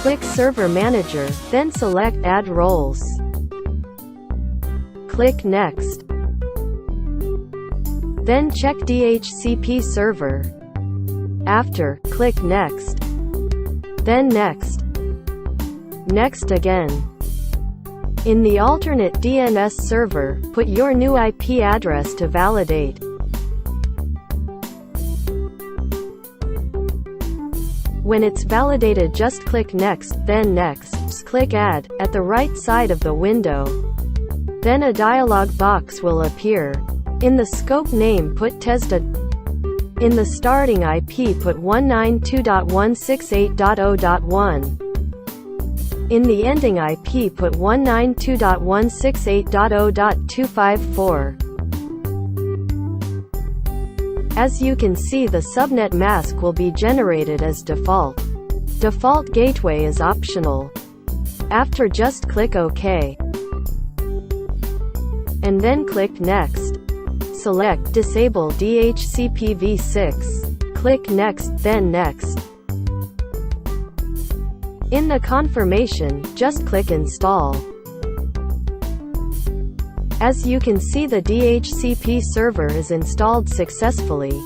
Click Server Manager, then select Add Roles. Click Next. Then check DHCP Server. After, click Next. Then Next. Next again. In the alternate DNS server, put your new IP address to validate. When it's validated, just click Next, then Next. Click Add, at the right side of the window. Then a dialog box will appear. In the scope name, put TESDA. In the starting IP, put 192.168.0.1. In the ending IP, put 192.168.0.254. As you can see, the subnet mask will be generated as default. Default gateway is optional. After, just click OK. And then click Next. Select Disable DHCP v6. Click Next, then Next. In the confirmation, just click Install. As you can see, the DHCP server is installed successfully.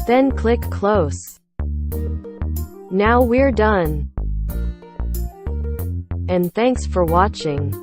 Then click Close. Now we're done. And thanks for watching.